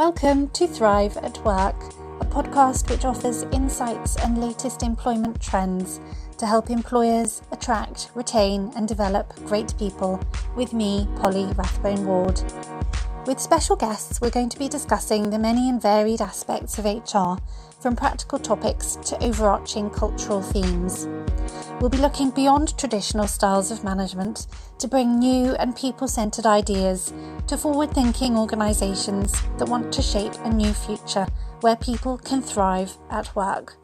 Welcome to Thrive at Work, a podcast which offers insights and latest employment trends to help employers attract, retain and develop great people with me, Polly Rathbone Ward. With special guests, we're going to be discussing the many and varied aspects of HR, from practical topics to overarching cultural themes. We'll be looking beyond traditional styles of management to bring new and people-centred ideas to forward-thinking organisations that want to shape a new future where people can thrive at work.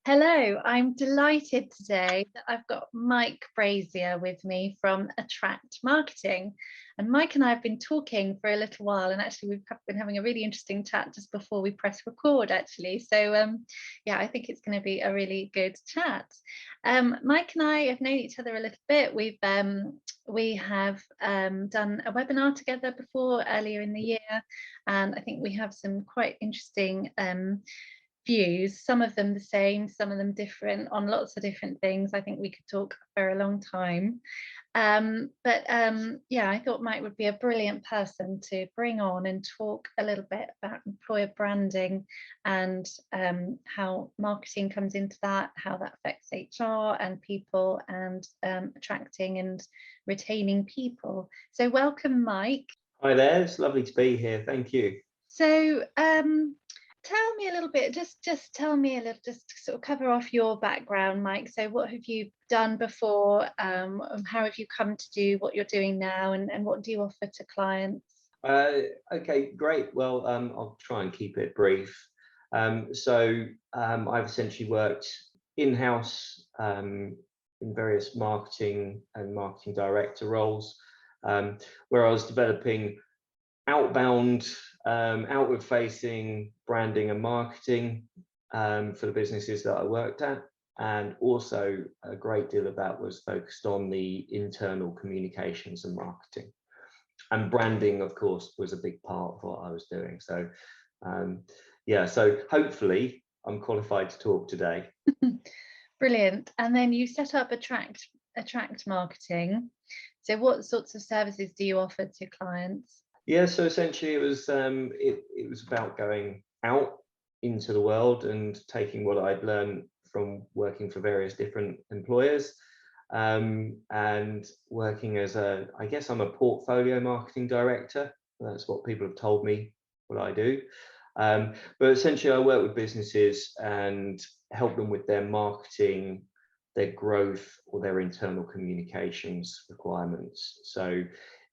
Hello, I'm delighted today that I've got Mike Brazier with me from Attract Marketing. And Mike and I have been talking for a little while, and actually we've been having a really interesting chat just before we press record actually. So yeah, I think it's going to be a really good chat. Mike and I have known each other a little bit. We have done a webinar together before earlier in the year, and I think we have some quite interesting views, some of them the same, some of them different on lots of different things. I think we could talk for a long time. Yeah, I thought Mike would be a brilliant person to bring on and talk a little bit about employer branding and how marketing comes into that, how that affects HR and people, and attracting and retaining people. So welcome, Mike. Hi there, it's lovely to be here. Thank you. So tell me a little bit, just tell me a little, just to sort of cover off your background, Mike. So what have you done before? How have you come to do what you're doing now, and what do you offer to clients? Okay, great. Well, I'll try and keep it brief. I've essentially worked in-house in various marketing and marketing director roles, where I was developing outward-facing branding and marketing for the businesses that I worked at, and also a great deal of that was focused on the internal communications and marketing. And branding, of course, was a big part of what I was doing. So, yeah, so hopefully I'm qualified to talk today. Brilliant. And then you set up Attract Marketing. So what sorts of services do you offer to clients? Yeah, so essentially it was about going out into the world and taking what I'd learned from working for various different employers, and working as I guess I'm a portfolio marketing director. That's what people have told me what I do. But essentially I work with businesses and help them with their marketing, their growth, or their internal communications requirements. So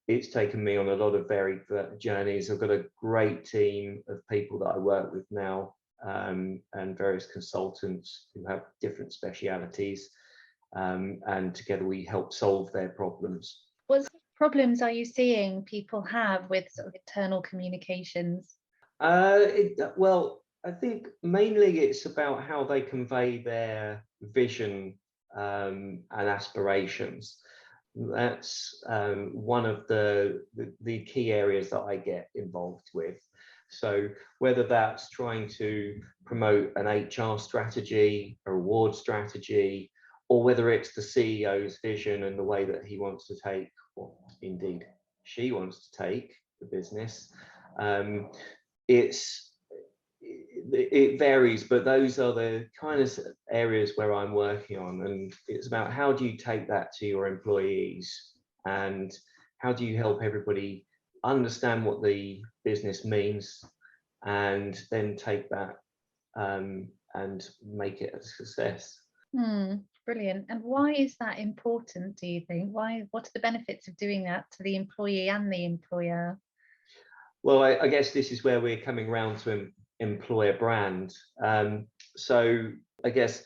it's taken me on a lot of varied journeys. I've got a great team of people that I work with now, and various consultants who have different specialities, and together we help solve their problems. What sort of problems are you seeing people have with sort of internal communications? Well, I think mainly it's about how they convey their vision and aspirations. That's one of the key areas that I get involved with. So whether that's trying to promote an HR strategy, a reward strategy, or whether it's the CEO's vision and the way that he wants to take, or indeed she wants to take the business, it varies, but those are the kind of areas where I'm working on, and it's about how do you take that to your employees, and how do you help everybody understand what the business means, and then take that and make it a success. Brilliant. And why is that important, do you think? What are the benefits of doing that to the employee and the employer? Well, I guess this is where we're coming round to employer brand. So I guess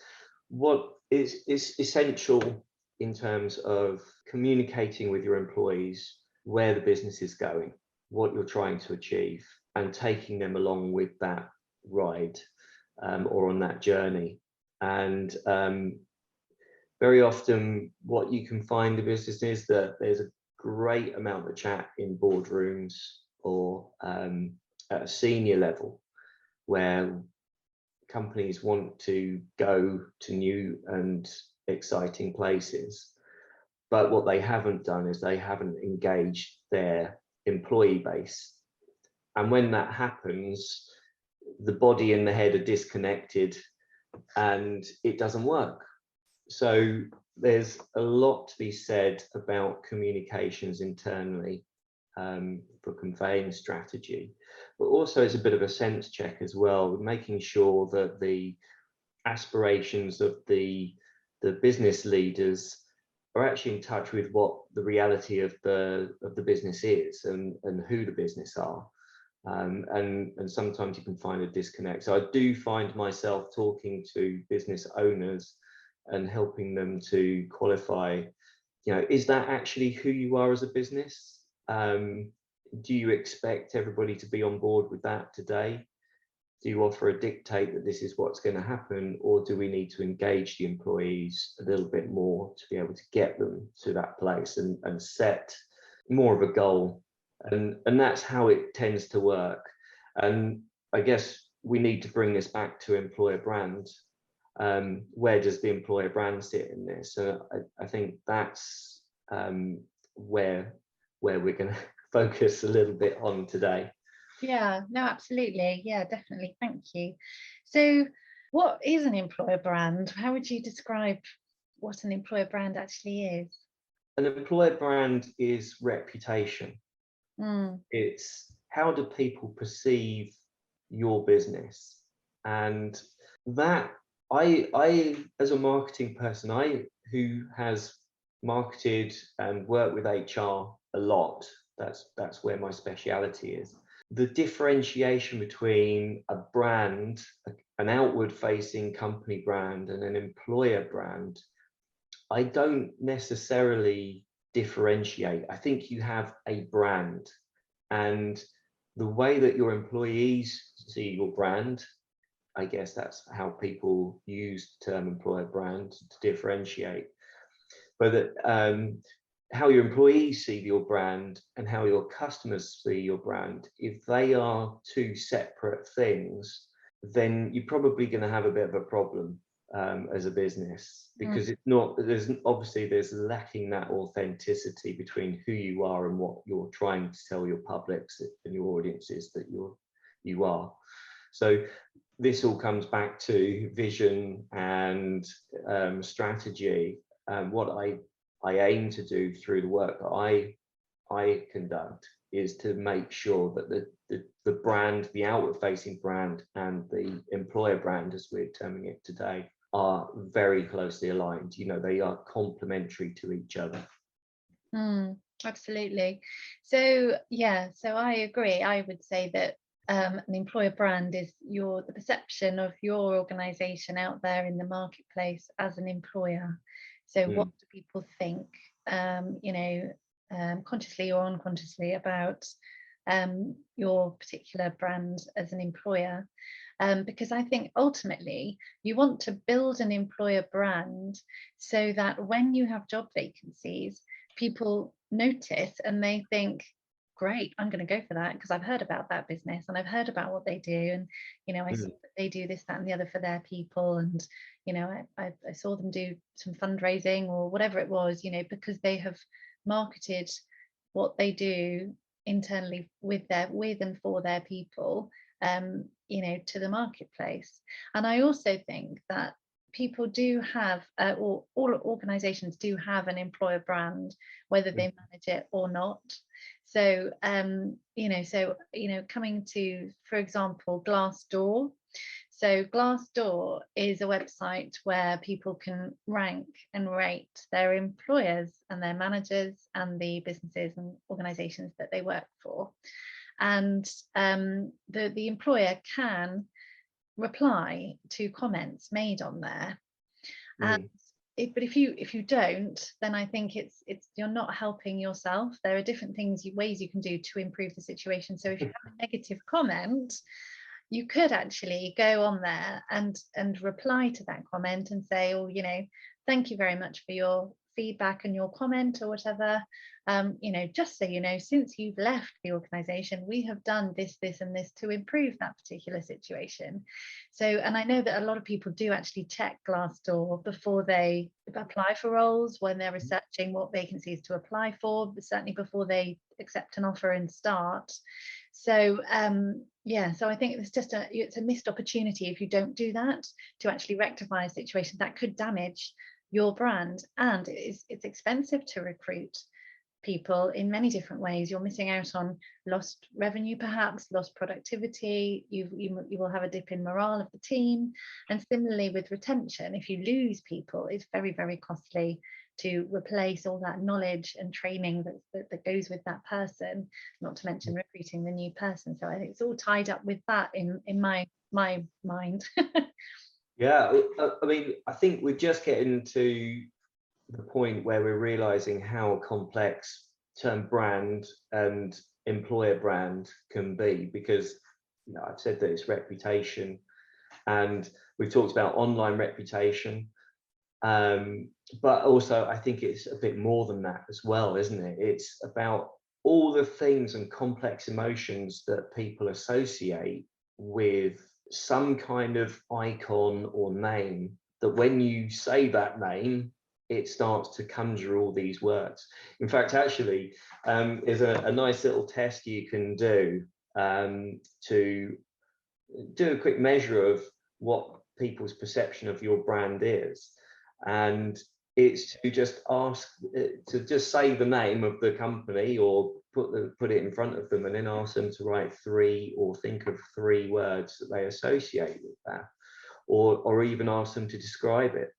what is essential in terms of communicating with your employees where the business is going, what you're trying to achieve, and taking them along with that ride, or on that journey. And very often what you can find in business is that there's a great amount of chat in boardrooms or at a senior level, where companies want to go to new and exciting places. But what they haven't done is they haven't engaged their employee base And when that happens, the body and the head are disconnected and it doesn't work. So there's a lot to be said about communications internally for conveying strategy, but also it's a bit of a sense check as well, making sure that the aspirations of the business leaders are actually in touch with what the reality of the business is, and who the business are. And sometimes you can find a disconnect. So I do find myself talking to business owners and helping them to qualify, is that actually who you are as a business? Do you expect everybody to be on board with that today? Do you offer a dictate that this is what's going to happen, or do we need to engage the employees a little bit more to be able to get them to that place and set more of a goal? And that's how it tends to work. And I guess we need to bring this back to employer brand. Where does the employer brand sit in this? So I think that's where we're going to focus a little bit on today. Yeah, no, absolutely. Yeah, definitely. Thank you. So what is an employer brand? How would you describe what an employer brand actually is? An employer brand is reputation. It's how do people perceive your business? And that I as a marketing person, who has marketed and worked with HR a lot, that's where my speciality is. The differentiation between a brand, an outward facing company brand, and an employer brand, I don't necessarily differentiate. I think you have a brand, and the way that your employees see your brand, I guess that's how people use the term employer brand to differentiate. But how your employees see your brand and how your customers see your brand, if they are two separate things, then you're probably going to have a bit of a problem as a business, because it's not, there's lacking that authenticity between who you are and what you're trying to tell your publics and your audiences that you are. So this all comes back to vision and strategy. What I aim to do through the work that I conduct is to make sure that the brand, the outward facing brand, and the employer brand, as we're terming it today, are very closely aligned. They are complementary to each other. Absolutely. So I agree. I would say that an employer brand is the perception of your organization out there in the marketplace as an employer. So what do people think, consciously or unconsciously, about your particular brand as an employer? Because I think ultimately you want to build an employer brand so that when you have job vacancies, people notice and they think, great, I'm going to go for that because I've heard about that business and I've heard about what they do, and I see that they do this, that and the other for their people, and I saw them do some fundraising or whatever it was, because they have marketed what they do internally with and for their people, to the marketplace. And I also think that people do have, or all organizations do have, an employer brand, whether they manage it or not. So coming to, for example, Glassdoor. So Glassdoor is a website where people can rank and rate their employers and their managers and the businesses and organizations that they work for. And the employer can reply to comments made on there. And but if you don't, then I think it's you're not helping yourself. There are different ways you can do to improve the situation. So if you have a negative comment, you could actually go on there and reply to that comment and say, oh, thank you very much for your feedback and your comment or whatever. Just so you know, since you've left the organization, we have done this, this and this to improve that particular situation. So, and I know that a lot of people do actually check Glassdoor before they apply for roles, when they're researching what vacancies to apply for, but certainly before they accept an offer and start. So so I think it's a missed opportunity if you don't do that, to actually rectify a situation that could damage your brand. And it's expensive to recruit people in many different ways. You're missing out on lost revenue, perhaps lost productivity. You will have a dip in morale of the team. And similarly with retention, if you lose people, it's very, very costly to replace all that knowledge and training that goes with that person, not to mention recruiting the new person. So I think it's all tied up with that in my mind. Yeah, I mean, I think we're just getting to the point where we're realizing how complex term brand and employer brand can be, because I've said that it's reputation, and we've talked about online reputation, but also I think it's a bit more than that as well, isn't it? It's about all the things and complex emotions that people associate with some kind of icon or name, that when you say that name, it starts to conjure all these words. In fact, actually, is a nice little test you can do to do a quick measure of what people's perception of your brand is. And it's to just ask, to just say the name of the company, or put it in front of them, and then ask them to write 3 or think of 3 words that they associate with that, or even ask them to describe it.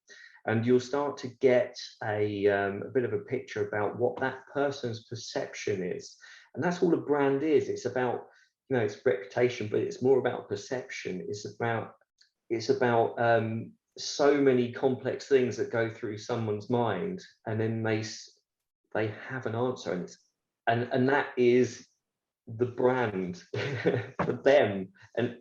And you'll start to get a bit of a picture about what that person's perception is. And that's all a brand is. It's about, it's reputation, but it's more about perception. It's about so many complex things that go through someone's mind, and then they have an answer, and that is the brand for them. And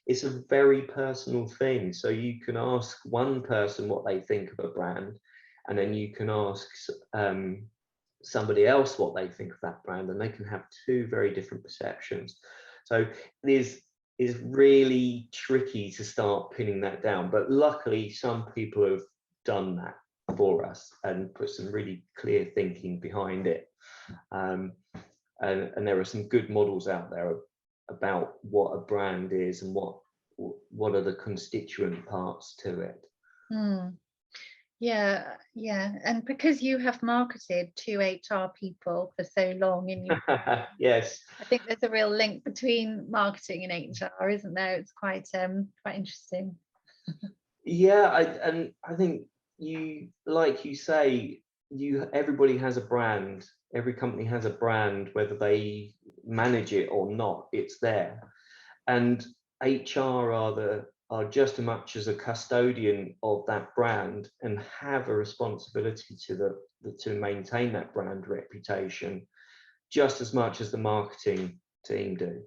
it's a very personal thing. So you can ask one person what they think of a brand, and then you can ask somebody else what they think of that brand, and they can have 2 very different perceptions. So it is really tricky to start pinning that down, but luckily some people have done that for us and put some really clear thinking behind it. And there are some good models out there about what a brand is and what are the constituent parts to it. Yeah, and because you have marketed to HR people for so long in your yes, I think there's a real link between marketing and HR, isn't there? It's quite interesting. yeah, I think like you say, everybody has a brand. Every company has a brand, whether they manage it or not, it's there. And HR are just as much as a custodian of that brand, and have a responsibility to maintain that brand reputation, just as much as the marketing team do,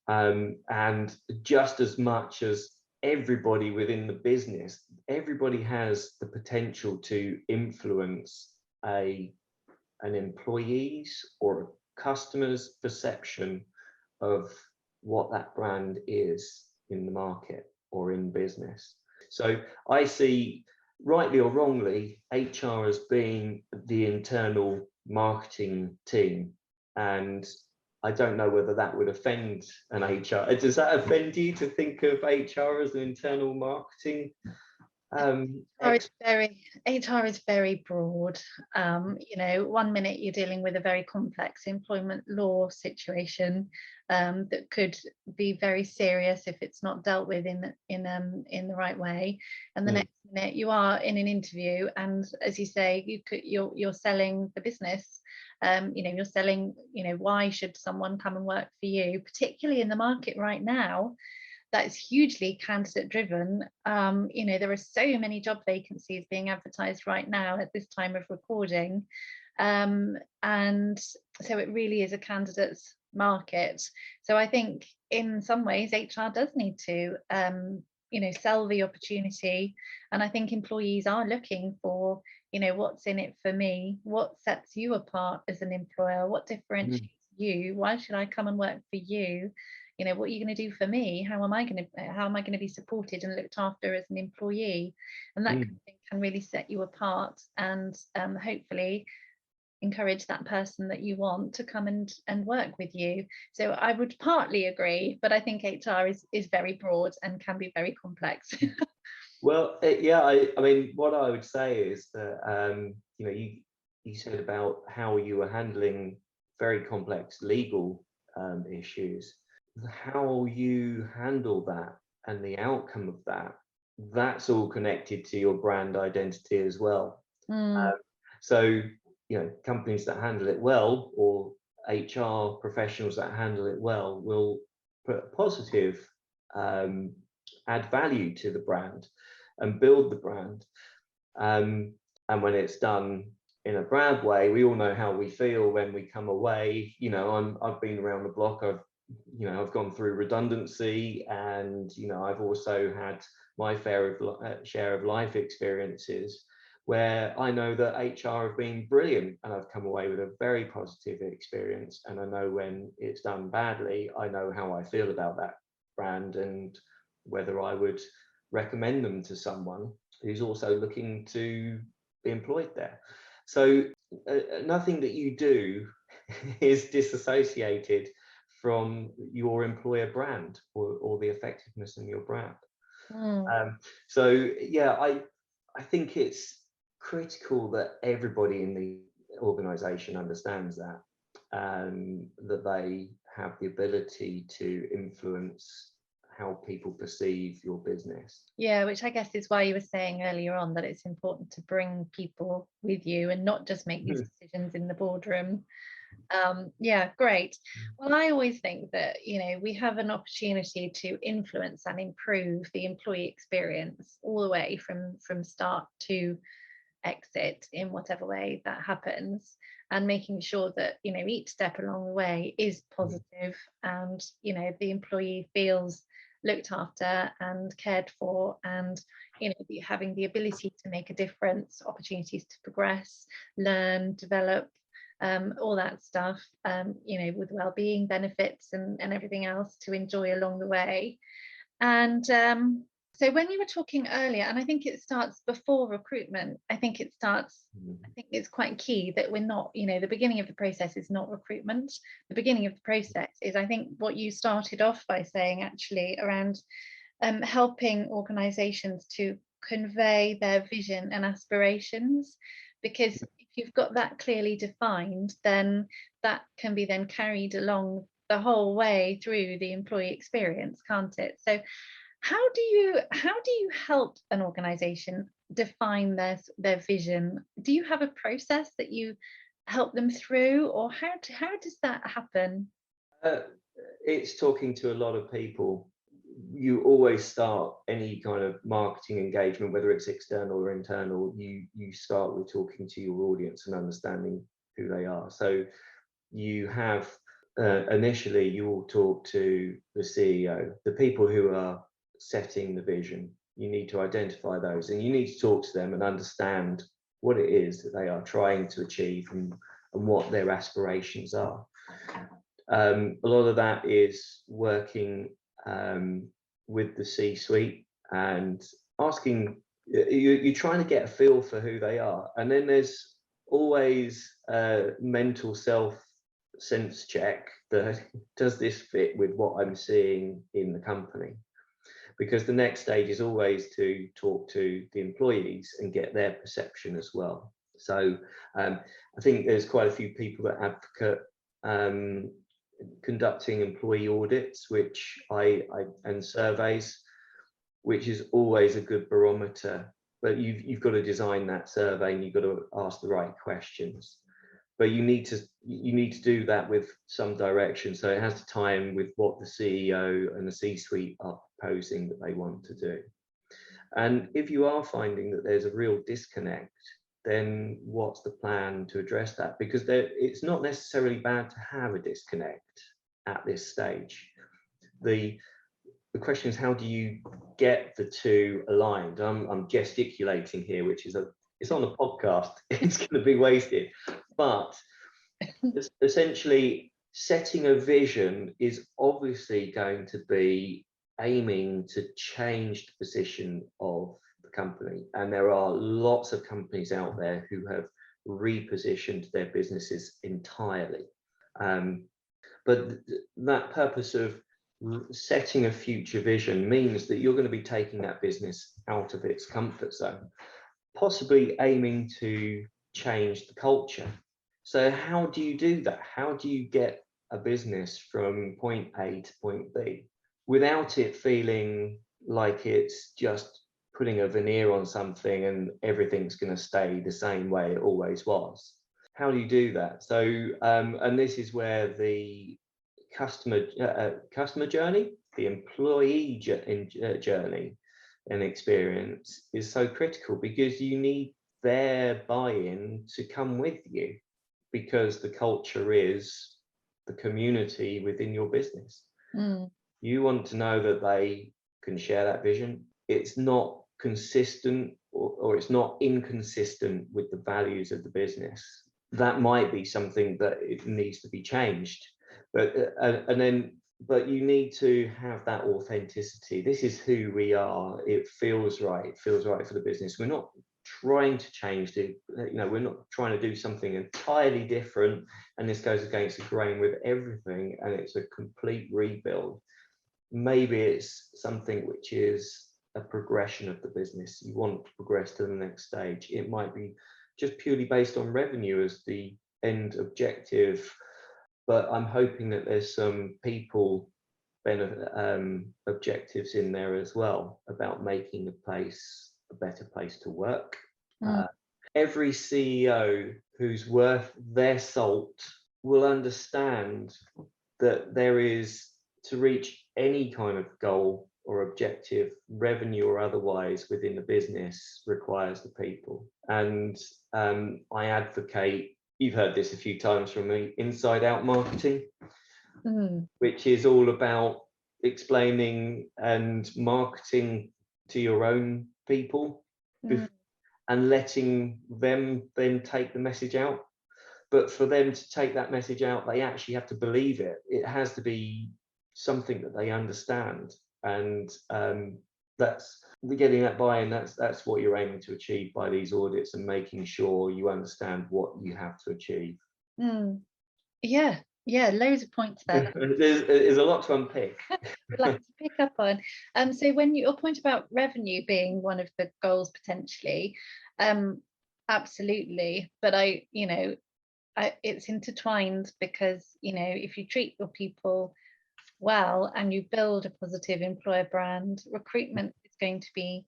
and just as much as everybody within the business. Everybody has the potential to influence an employee's or a customer's perception of what that brand is in the market or in business. So I see, rightly or wrongly, HR as being the internal marketing team. And I don't know whether that would offend an HR. Does that offend you to think of HR as an internal marketing? HR is very broad. 1 minute you're dealing with a very complex employment law situation that could be very serious if it's not dealt with in the right way, and the next minute you are in an interview, and as you say, you're selling the business. You're selling, why should someone come and work for you, particularly in the market right now that is hugely candidate driven. There are so many job vacancies being advertised right now at this time of recording, and so it really is a candidate's market. So I think in some ways HR does need to sell the opportunity, and I think employees are looking for what's in it for me, what sets you apart as an employer, what differentiates you, why should I come and work for you, what are you going to do for me, how am I going to be supported and looked after as an employee. And that kind of thing can really set you apart, and hopefully encourage that person that you want to come and work with you. So I would partly agree, but I think HR is very broad and can be very complex. Well, yeah, I mean, what I would say is that, you said about how you were handling very complex legal issues. How you handle that and the outcome of that, that's all connected to your brand identity as well. Mm. So, companies that handle it well, or HR professionals that handle it well, will put a positive, add value to the brand and build the brand. And when it's done in a bad way, we all know how we feel when we come away. I've been around the block. I've gone through redundancy, and I've also had my share of life experiences where I know that HR have been brilliant, and I've come away with a very positive experience. And I know when it's done badly, I know how I feel about that brand and whether I would recommend them to someone who's also looking to be employed there. So nothing that you do is disassociated from your employer brand or the effectiveness in your brand. So yeah, I think it's critical that everybody in the organization understands that, that they have the ability to influence how people perceive your business. Yeah, which I guess is why you were saying earlier on that it's important to bring people with you and not just make these decisions in the boardroom. Yeah, great. Well, I always think that, we have an opportunity to influence and improve the employee experience all the way from start to exit in whatever way that happens, and making sure that, each step along the way is positive and, the employee feels looked after and cared for, and having the ability to make a difference, opportunities to progress, learn, develop, all that stuff, with well-being benefits and everything else to enjoy along the way. And so when you were talking earlier, and I think it starts before recruitment, I think it's quite key that we're not, the beginning of the process is not recruitment. The beginning of the process is, I think, what you started off by saying, actually, around helping organizations to convey their vision and aspirations, because if you've got that clearly defined, then that can be then carried along the whole way through the employee experience, can't it? So how do you help an organization define their vision? Do you have a process that you help them through, or how does that happen? It's talking to a lot of people. You always start any kind of marketing engagement, whether it's external or internal, you start with talking to your audience and understanding who they are. So you have initially you will talk to the CEO, the people who are setting the vision. You need to identify those, and you need to talk to them and understand what it is that they are trying to achieve and what their aspirations are. A lot of that is working with the C-suite and asking, you're trying to get a feel for who they are. And then there's always a mental sense check that, does this fit with what I'm seeing in the company? Because the next stage is always to talk to the employees and get their perception as well. So I think there's quite a few people that advocate conducting employee audits, and surveys, which is always a good barometer. But you've got to design that survey, and you've got to ask the right questions. But you need to do that with some direction, so it has to tie in with what the CEO and the C-suite are proposing that they want to do. And if you are finding that there's a real disconnect, then what's the plan to address that? Because it's not necessarily bad to have a disconnect at this stage. The question is, how do you get the two aligned? I'm gesticulating here, which is it's on a podcast. It's going to be wasted. But essentially, setting a vision is obviously going to be aiming to change the position of the company. And there are lots of companies out there who have repositioned their businesses entirely. But that purpose of setting a future vision means that you're going to be taking that business out of its comfort zone, possibly aiming to change the culture. So how do you do that? How do you get a business from point A to point B without it feeling like it's just putting a veneer on something and everything's going to stay the same way it always was? How do you do that? So, and this is where the customer journey, the employee journey and experience is so critical, because you need their buy-in to come with you, because the culture is the community within your business. You want to know that they can share that vision. It's not consistent or it's not inconsistent with the values of the business. That might be something that it needs to be changed, but but you need to have that authenticity. This is who we are. It feels right. It feels right for the business. We're not trying to change we're not trying to do something entirely different, and this goes against the grain with everything, and it's a complete rebuild. Maybe it's something which is a progression of the business. You want to progress to the next stage. It might be just purely based on revenue as the end objective, but I'm hoping that there's some people objectives in there as well, about making the place a better place to work. Every CEO who's worth their salt will understand that there is, to reach any kind of goal or objective, revenue or otherwise, within the business requires the people. And I advocate, you've heard this a few times from me, inside out marketing, which is all about explaining and marketing to your own people and letting them then take the message out. But for them to take that message out, they actually have to believe it. It has to be something that they understand, and that's getting that buy-in. That's what you're aiming to achieve by these audits, and making sure you understand what you have to achieve. Yeah, loads of points there. There's a lot to unpick. I'd like to pick up on. So when your point about revenue being one of the goals potentially, absolutely. But it's intertwined, because if you treat your people well and you build a positive employer brand, recruitment is going to be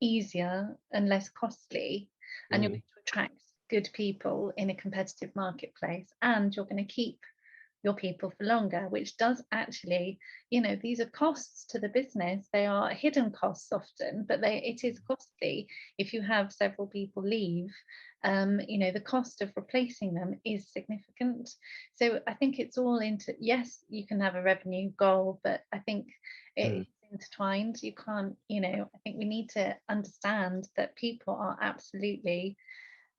easier and less costly, and you're going to attract good people in a competitive marketplace, and you're going to keep your people for longer, which does actually, these are costs to the business. They are hidden costs often, but it is costly. If you have several people leave, the cost of replacing them is significant. So I think it's all yes, you can have a revenue goal, but I think it's intertwined. You can't, I think we need to understand that people are absolutely,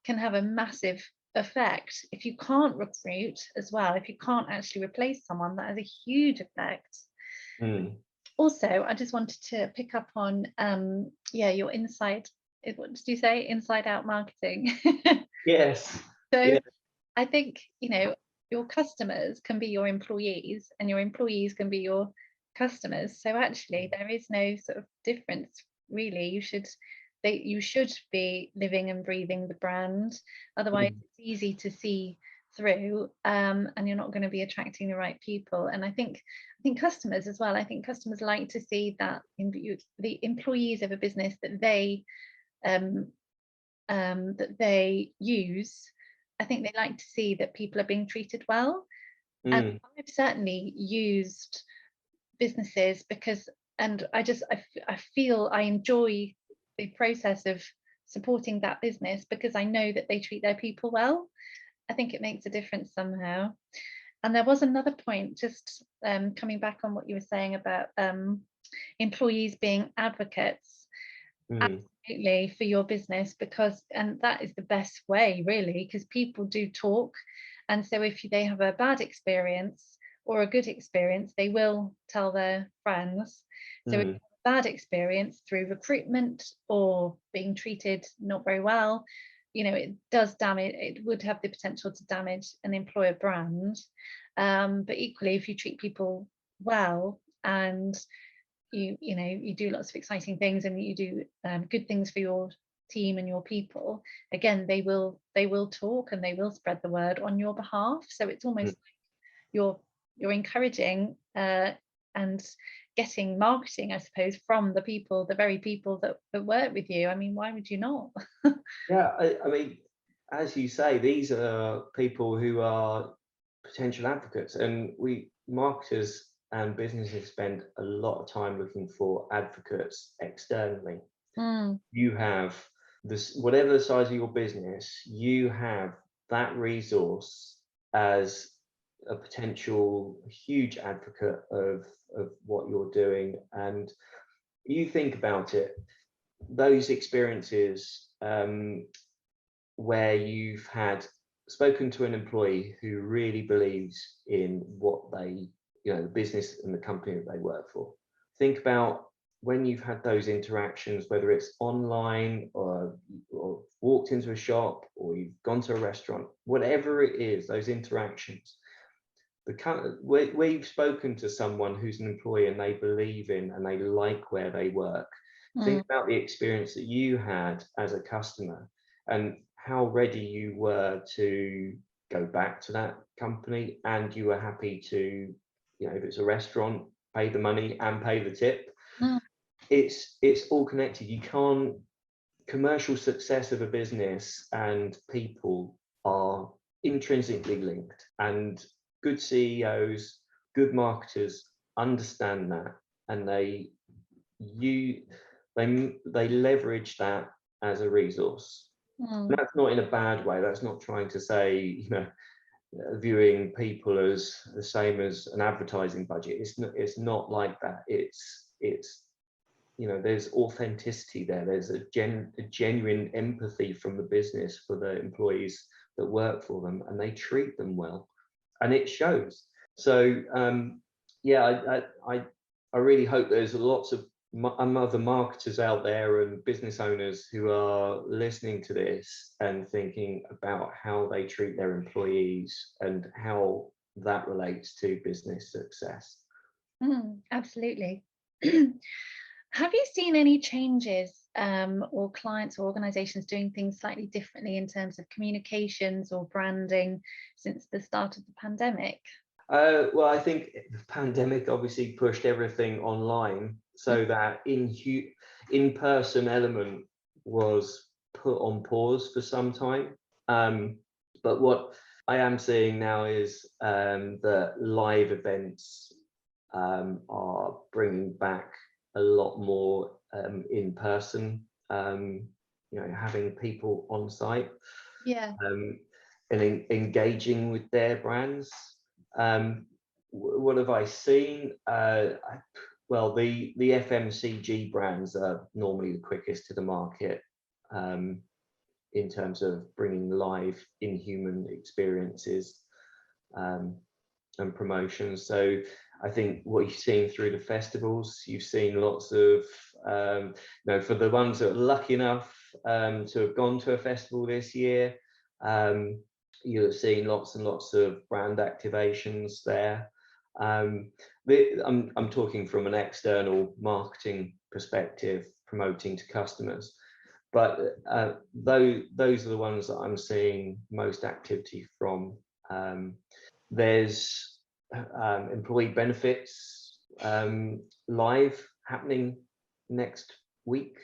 can have a massive effect. If you can't recruit as well, if you can't actually replace someone, that has a huge effect. Also, I just wanted to pick up on your inside, what did you say, inside out marketing? Yes. So I think your customers can be your employees, and your employees can be your customers. So actually there is no sort of difference really. You should be living and breathing the brand, otherwise it's easy to see through, and you're not going to be attracting the right people. And I think customers as well, I think customers like to see that the employees of a business that they use, I think they like to see that people are being treated well. And I've certainly used businesses and I feel I enjoy the process of supporting that business, because I know that they treat their people well. I think it makes a difference somehow. And there was another point, just coming back on what you were saying about employees being advocates. Absolutely, for your business, and that is the best way really, because people do talk, and so if they have a bad experience or a good experience, they will tell their friends. So if you have a bad experience through recruitment or being treated not very well, it does damage, it would have the potential to damage an employer brand. But equally, if you treat people well, and you do lots of exciting things, and you do good things for your team and your people, again, they will talk, and they will spread the word on your behalf. So it's almost like you're encouraging and getting marketing, I suppose, from the very people that work with you. I mean, why would you not? Yeah, I mean, as you say, these are people who are potential advocates, and we marketers and businesses spend a lot of time looking for advocates externally. You have this, whatever the size of your business, you have that resource as a potential huge advocate of what you're doing. And you think about it, those experiences where you've had spoken to an employee who really believes in what they, the business and the company that they work for. Think about when you've had those interactions, whether it's online or walked into a shop or you've gone to a restaurant, whatever it is, those interactions. Where you've spoken to someone who's an employee and they believe in and they like where they work. Think about the experience that you had as a customer and how ready you were to go back to that company, and you were happy to, if it's a restaurant, pay the money and pay the tip. It's all connected. You can't, commercial success of a business and people are intrinsically linked, and good CEOs, good marketers understand that, and they leverage that as a resource. That's not in a bad way. That's not trying to say, viewing people as the same as an advertising budget. It's not like that. It's there's authenticity there. There's a genuine empathy from the business for the employees that work for them, and they treat them well, and it shows. So I really hope there's lots of other marketers out there and business owners who are listening to this and thinking about how they treat their employees and how that relates to business success. Absolutely. Have you seen any changes or clients or organizations doing things slightly differently in terms of communications or branding since the start of the pandemic? Well, I think the pandemic obviously pushed everything online, so that in-person element was put on pause for some time. But what I am seeing now is that live events are bringing back a lot more in person, having people on site, and engaging with their brands. What have I seen? Well, the FMCG brands are normally the quickest to the market in terms of bringing live in-human experiences and promotions. So I think what you've seen through the festivals, you've seen lots of, for the ones that are lucky enough to have gone to a festival this year, you'll have seen lots and lots of brand activations there. I'm talking from an external marketing perspective, promoting to customers, but those are the ones that I'm seeing most activity from. There's employee benefits live happening next week.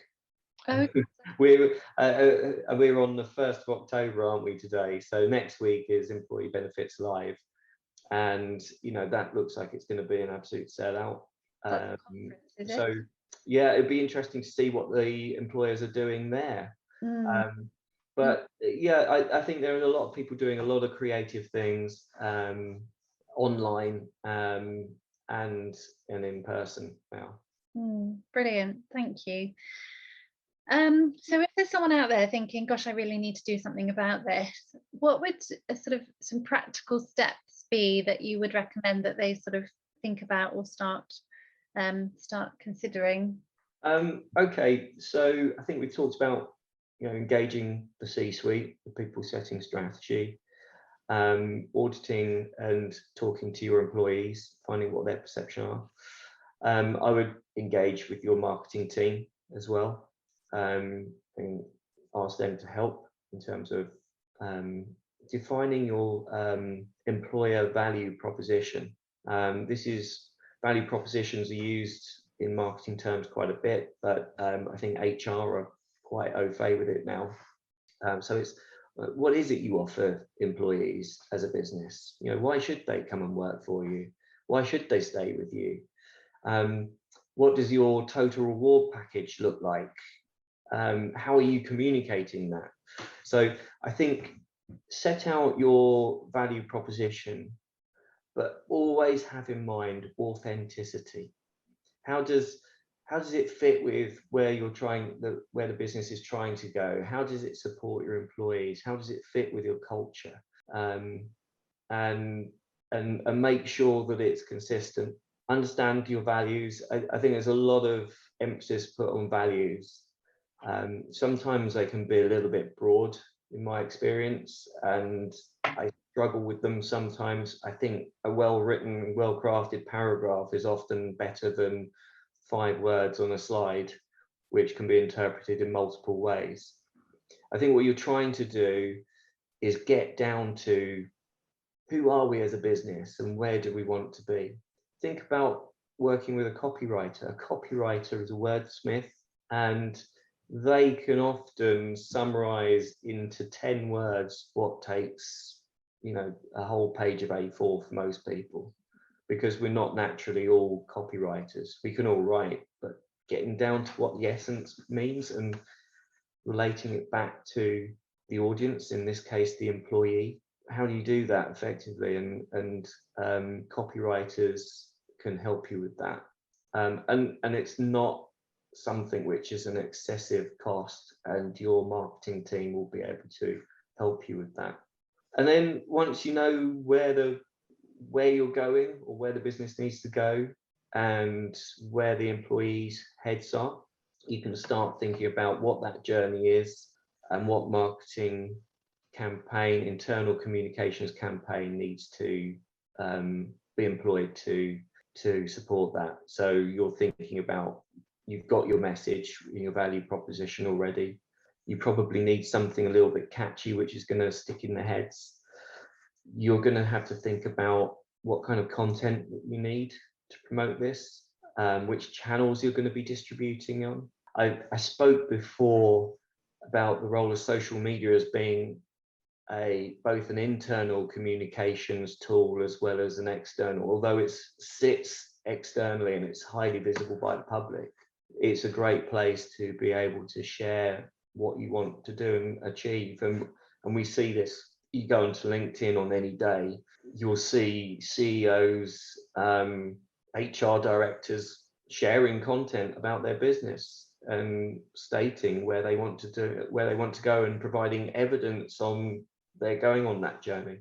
We're on the 1st of October, aren't we, today? So next week is Employee Benefits Live, and that looks like it's going to be an absolute sellout. So yeah, it'd be interesting to see what the employers are doing there. But yeah, I think there are a lot of people doing a lot of creative things online and in person now. Brilliant, thank you. So if there's someone out there thinking, gosh, I really need to do something about this, what would some practical steps be that you would recommend that they sort of think about or start considering? Okay, so I think we talked about engaging the C-suite, the people setting strategy, auditing and talking to your employees, finding what their perception are. I would engage with your marketing team as well, and ask them to help in terms of defining your employer value proposition. Value propositions are used in marketing terms quite a bit, but I think HR are quite au fait with it now. So it's, what is it you offer employees as a business? Why should they come and work for you? Why should they stay with you? What does your total reward package look like? How are you communicating that? So I think set out your value proposition, but always have in mind authenticity. How does it fit with where where the business is trying to go? How does it support your employees? How does it fit with your culture? And make sure that it's consistent. Understand your values. I think there's a lot of emphasis put on values. Sometimes they can be a little bit broad in my experience, and I struggle with them sometimes. I think a well-written, well-crafted paragraph is often better than 5 words on a slide, which can be interpreted in multiple ways. I think what you're trying to do is get down to who are we as a business and where do we want to be? Think about working with a copywriter. A copywriter is a wordsmith, and they can often summarize into 10 words what takes, a whole page of A4 for most people, because we're not naturally all copywriters. We can all write, but getting down to what the essence means and relating it back to the audience, in this case, the employee. How do you do that effectively? And copywriters can help you with that. And it's not something which is an excessive cost, and your marketing team will be able to help you with that. And then once you know where you're going, or where the business needs to go, and where the employees' heads are, you can start thinking about what that journey is and what marketing campaign, internal communications campaign needs to be employed to support that. So you're thinking about, you've got your message, your value proposition already. You probably need something a little bit catchy, which is going to stick in the heads. You're going to have to think about what kind of content you need to promote this, which channels you're going to be distributing on. I spoke before about the role of social media as being both an internal communications tool as well as an external. Although it sits externally and it's highly visible by the public, it's a great place to be able to share what you want to do and achieve. And we see this. You go onto LinkedIn on any day, you'll see CEOs, HR directors sharing content about their business and stating where they want to go, and providing evidence on they're going on that journey.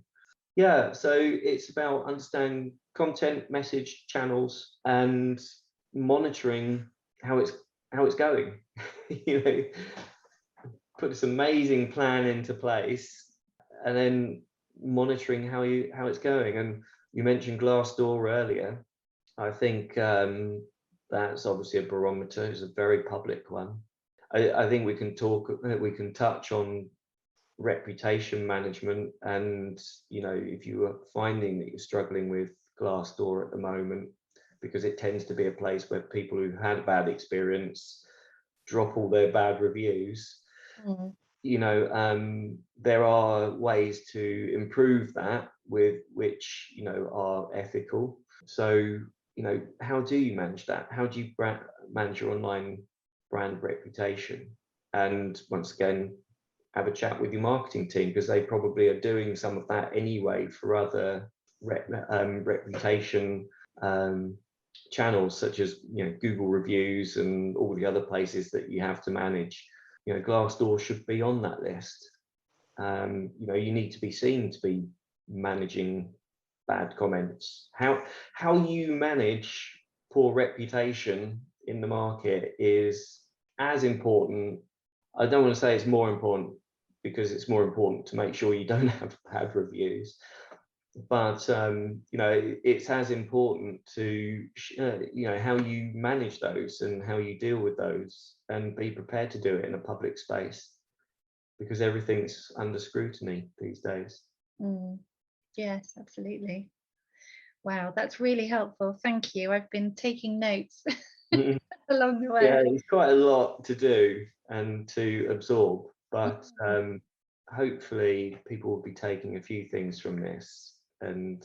Yeah, so it's about understanding content, message, channels, and monitoring how it's going. Put this amazing plan into place, and then monitoring how it's going. And you mentioned Glassdoor earlier. I think that's obviously a barometer. It's a very public one. I think we can touch on reputation management, and if you are finding that you're struggling with Glassdoor at the moment, because it tends to be a place where people who've had a bad experience drop all their bad reviews. There are ways to improve that, with which are ethical. So how do you manage that? How do you manage your online brand reputation? And once again, have a chat with your marketing team, because they probably are doing some of that anyway for other reputation channels, such as Google reviews and all the other places that you have to manage. Glassdoor should be on that list. You need to be seen to be managing bad comments. How you manage poor reputation in the market is as important, I don't want to say it's more important, because it's more important to make sure you don't have bad reviews. But it's as important to how you manage those and how you deal with those, and be prepared to do it in a public space, because everything's under scrutiny these days. Yes, absolutely. Wow, that's really helpful. Thank you. I've been taking notes along the way. Yeah, it's quite a lot to do and to absorb, but hopefully people will be taking a few things from this and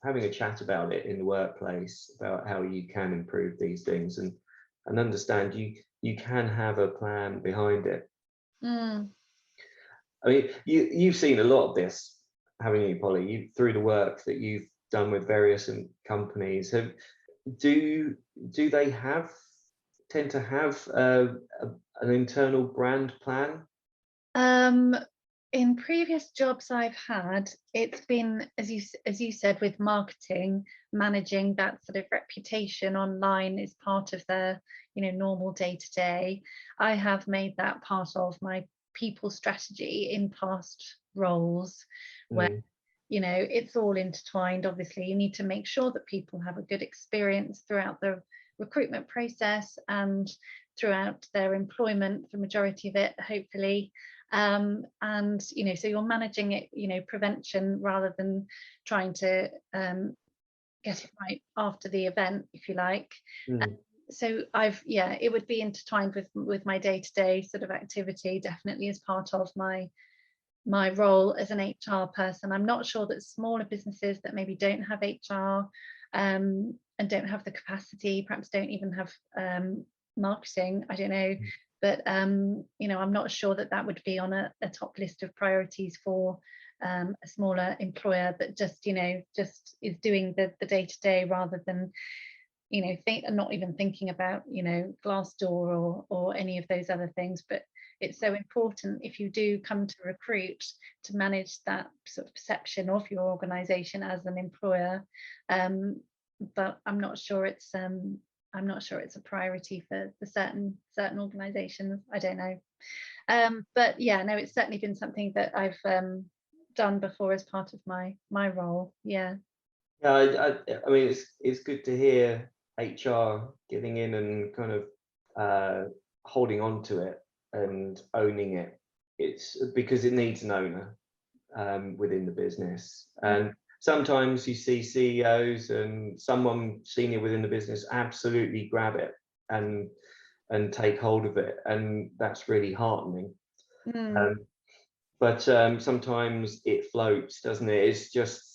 having a chat about it in the workplace, about how you can improve these things, and understand you can have a plan behind it. I mean, you've seen a lot of this, haven't you, Polly? Through the work that you've done with various companies. Do they tend to have an internal brand plan? In previous jobs I've had, it's been, as you said, with marketing, managing that sort of reputation online is part of their, normal day to day. I have made that part of my people strategy in past roles, where it's all intertwined. Obviously, you need to make sure that people have a good experience throughout the recruitment process and throughout their employment, the majority of it, hopefully. And so you're managing it, prevention rather than trying to get it right after the event, if you like. So it would be intertwined with my day-to-day sort of activity, definitely as part of my role as an HR person. I'm not sure that smaller businesses that maybe don't have HR and don't have the capacity, perhaps don't even have marketing, I don't know, but I'm not sure that would be on a top list of priorities for a smaller employer that just is doing the day-to-day rather than not even thinking about Glassdoor or any of those other things. But it's so important, if you do come to recruit, to manage that sort of perception of your organisation as an employer. But I'm not sure it's a priority for certain organisations. I don't know. But yeah, no, it's certainly been something that I've done before as part of my role. Yeah. Yeah, I mean, it's good to hear HR getting in and kind of holding on to it and owning it. It's because it needs an owner within the business. And sometimes you see CEOs and someone senior within the business absolutely grab it and take hold of it, and that's really heartening. But sometimes it floats, doesn't it? It's just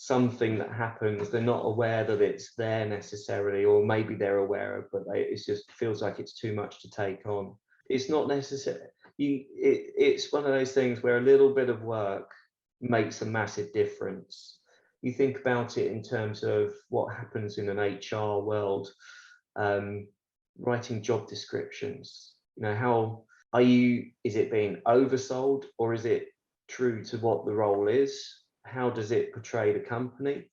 something that happens. They're not aware that it's there necessarily, or maybe they're aware of, but it just feels like it's too much to take on. It's not necessary. It's one of those things where a little bit of work makes a massive difference. You think about it in terms of what happens in an HR world, writing job descriptions. How is it being oversold, or is it true to what the role is? How does it portray the company?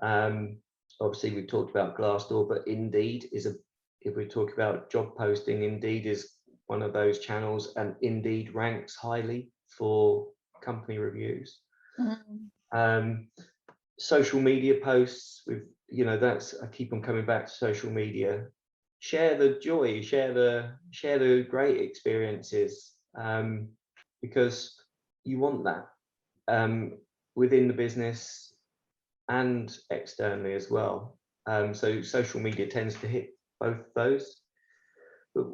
Obviously, we talked about Glassdoor, but Indeed if we talk about job posting, Indeed is one of those channels, and Indeed ranks highly for company reviews. Social media posts, I keep on coming back to social media. Share the joy, share the great experiences, because you want that within the business and externally as well. So social media tends to hit both of those. But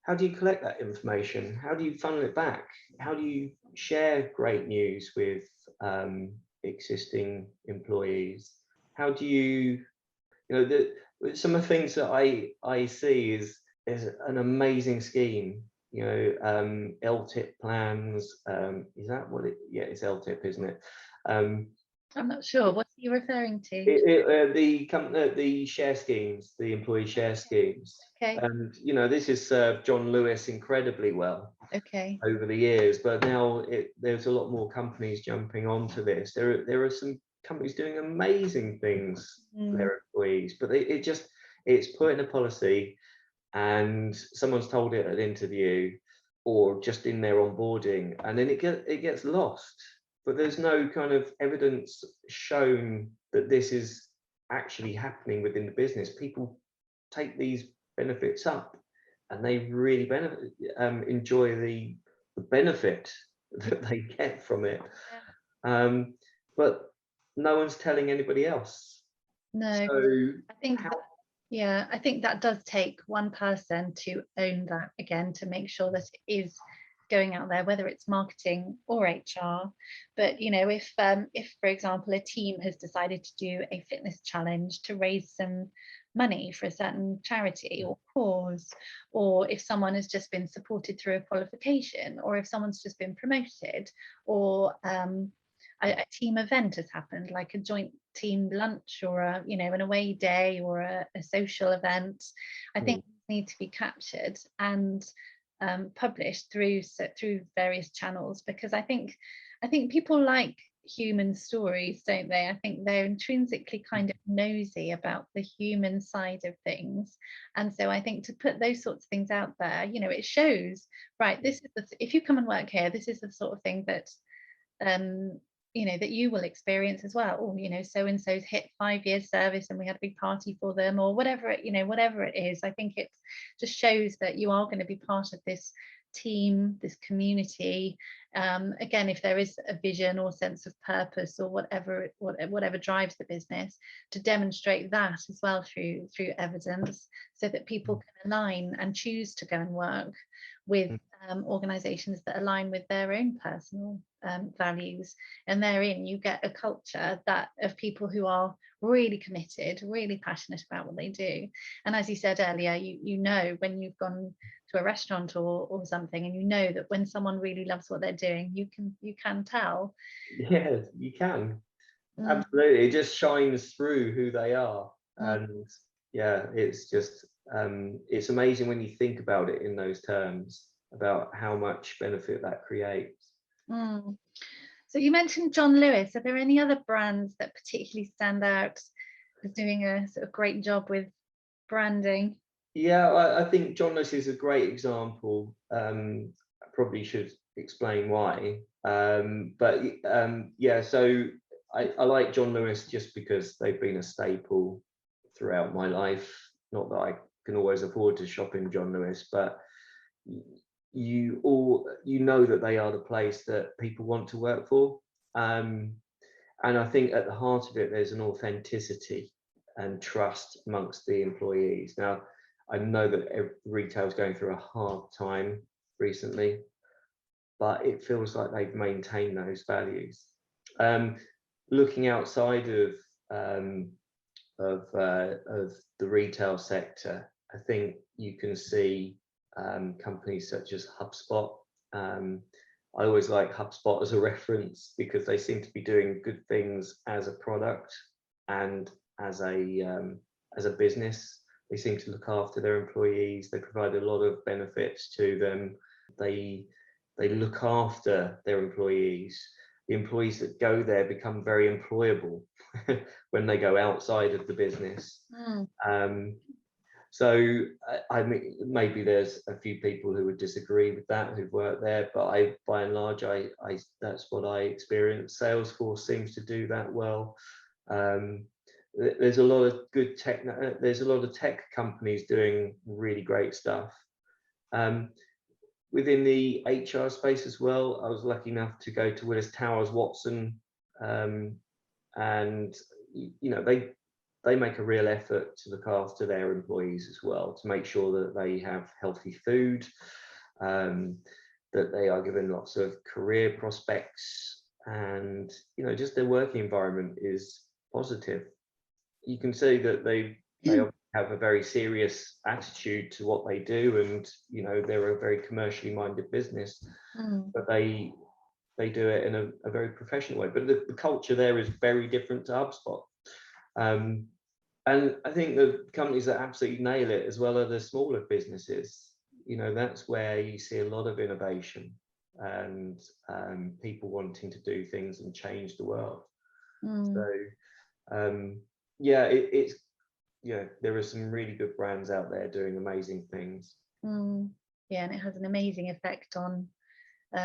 how do you collect that information? How do you funnel it back? How do you share great news with existing employees? How do you, some of the things that I see is an amazing scheme. LTIP plans. Is that what it? Yeah, it's LTIP, isn't it? I'm not sure. What are you referring to? The share schemes, the employee share schemes. Okay. And this has served John Lewis incredibly well. Okay. Over the years, but now there's a lot more companies jumping onto this. There are some companies doing amazing things for their employees, but it's put in a policy, and someone's told it at an interview, or just in their onboarding, and then it gets lost. But there's no kind of evidence shown that this is actually happening within the business. People take these benefits up, and they really enjoy the benefit that they get from it. Um, but no one's telling anybody else. No, So I think how? yeah, I think that does take one person to own that again, to make sure that it is going out there, whether it's marketing or HR. But if for example a team has decided to do a fitness challenge to raise some money for a certain charity or cause, or if someone has just been supported through a qualification, or if someone's just been promoted, or a team event has happened, like a joint team lunch, or an away day, or a social event, I think need to be captured and published through various channels, because I think people like human stories, don't they? I think they're intrinsically kind of nosy about the human side of things, and so I think to put those sorts of things out there, it shows, right, this is if you come and work here, this is the sort of thing that um that you will experience as well. Or so and so's hit 5 years service and we had a big party for them, or whatever whatever it is. I think it just shows that you are going to be part of this team, this community. Again, if there is a vision or sense of purpose, or whatever drives the business, to demonstrate that as well through evidence, so that people can align and choose to go and work with organizations that align with their own personal values. And therein you get a culture of people who are really committed, really passionate about what they do. And as you said earlier, you know when you've gone to a restaurant or something, and you know that when someone really loves what they're doing, you can tell. Yeah, you can. Absolutely, it just shines through who they are. And yeah, it's just it's amazing when you think about it in those terms, about how much benefit that creates. So you mentioned John Lewis. Are there any other brands that particularly stand out as doing a sort of great job with branding? Yeah, I think John Lewis is a great example. I probably should explain why. But yeah, so I like John Lewis just because they've been a staple throughout my life. Not that I can always afford to shop in John Lewis, but you know that they are the place that people want to work for. And I think at the heart of it, there's an authenticity and trust amongst the employees. Now, I know that retail is going through a hard time recently, but it feels like they've maintained those values. Looking outside of the retail sector, I think you can see companies such as HubSpot. I always like HubSpot as a reference because they seem to be doing good things as a product and as a business. They seem to look after their employees. They provide a lot of benefits to them. They look after their employees. The employees that go there become very employable when they go outside of the business. So I mean, maybe there's a few people who would disagree with that who've worked there, but by and large, I that's what I experience. Salesforce seems to do that well. There's a lot of good tech. There's a lot of tech companies doing really great stuff. Within the HR space as well, I was lucky enough to go to Willis Towers Watson, and they make a real effort to look after their employees as well, to make sure that they have healthy food, that they are given lots of career prospects, and just their working environment is positive. You can see that they have a very serious attitude to what they do, and they're a very commercially minded business, but they do it in a very professional way. But the culture there is very different to HubSpot. And I think the companies that absolutely nail it as well are the smaller businesses. That's where you see a lot of innovation and people wanting to do things and change the world. So yeah, there are some really good brands out there doing amazing things. Yeah, and it has an amazing effect on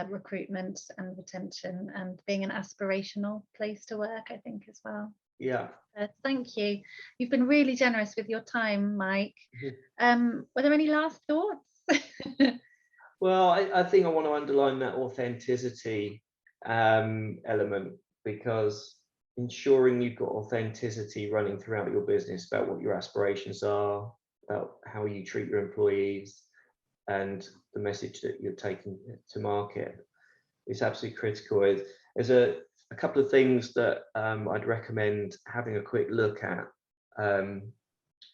recruitment and retention, and being an aspirational place to work, I think, as well. Yeah. Thank you. You've been really generous with your time, Mike. Were there any last thoughts? Well, I think I want to underline that authenticity element, because ensuring you've got authenticity running throughout your business about what your aspirations are, about how you treat your employees, and the message that you're taking to market is absolutely critical. There's a couple of things that I'd recommend having a quick look at,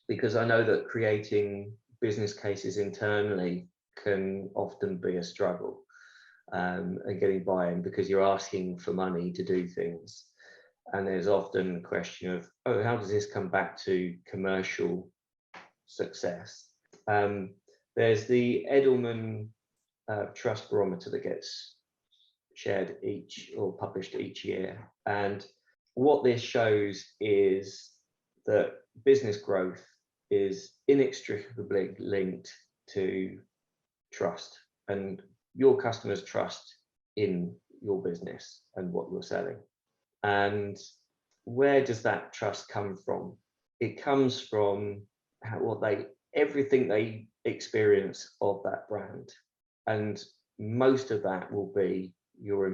because I know that creating business cases internally can often be a struggle, and getting buy-in, because you're asking for money to do things, and there's often a question of, oh, how does this come back to commercial success? There's the Edelman Trust Barometer that gets shared published each year, and what this shows is that business growth is inextricably linked to trust, and your customers' trust in your business and what you're selling. And where does that trust come from? It comes from everything they experience of that brand, and most of that will be your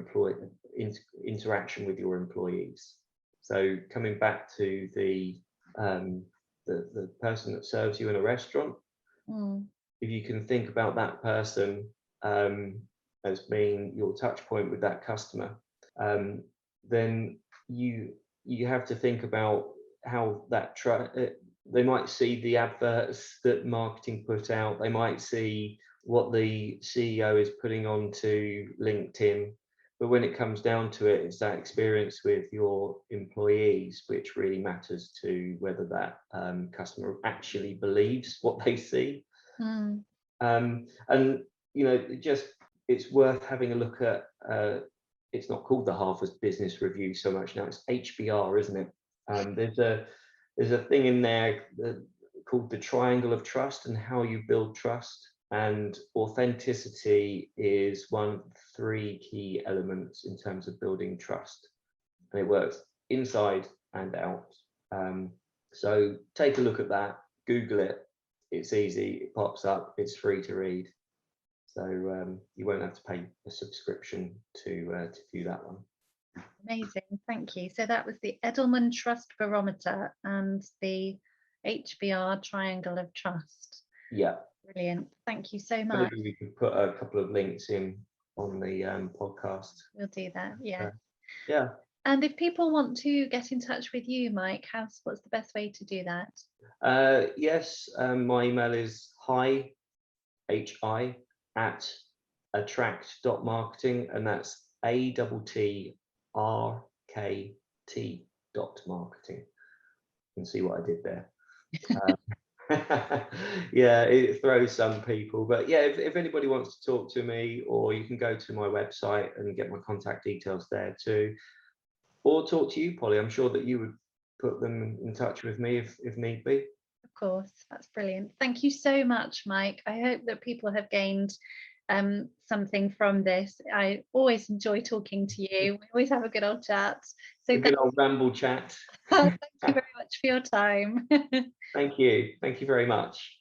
interaction with your employees. So coming back to the person that serves you in a restaurant, if you can think about that person as being your touch point with that customer, then you have to think about how that they might see the adverts that marketing put out, they might see what the CEO is putting onto LinkedIn, but when it comes down to it, it's that experience with your employees which really matters to whether that customer actually believes what they see. And it's worth having a look at, it's not called the Harvard Business Review so much now, it's HBR, isn't it? There's a thing in there called the triangle of trust, and how you build trust, and authenticity is one of the 3 key elements in terms of building trust, and it works inside and out. So take a look at that, Google it, it's easy, it pops up, it's free to read, so you won't have to pay a subscription to view that one. Amazing, thank you. So that was the Edelman Trust Barometer and the HBR Triangle of Trust. Yeah. Brilliant, thank you so much. Maybe we could put a couple of links in on the podcast. We'll do that, yeah. Yeah. And if people want to get in touch with you, Mike, what's the best way to do that? Yes, my email is hi@attract.marketing, and that's ATTRKT.marketing. You can see what I did there. Yeah, it throws some people, but yeah, if anybody wants to talk to me, or you can go to my website and get my contact details there too, or talk to you, Polly. I'm sure that you would put them in touch with me if need be. Of course, that's brilliant. Thank you so much, Mike. I hope that people have gained something from this. I always enjoy talking to you. We always have a good old chat. So a good old ramble chat. Thank you very much for your time. Thank you very much.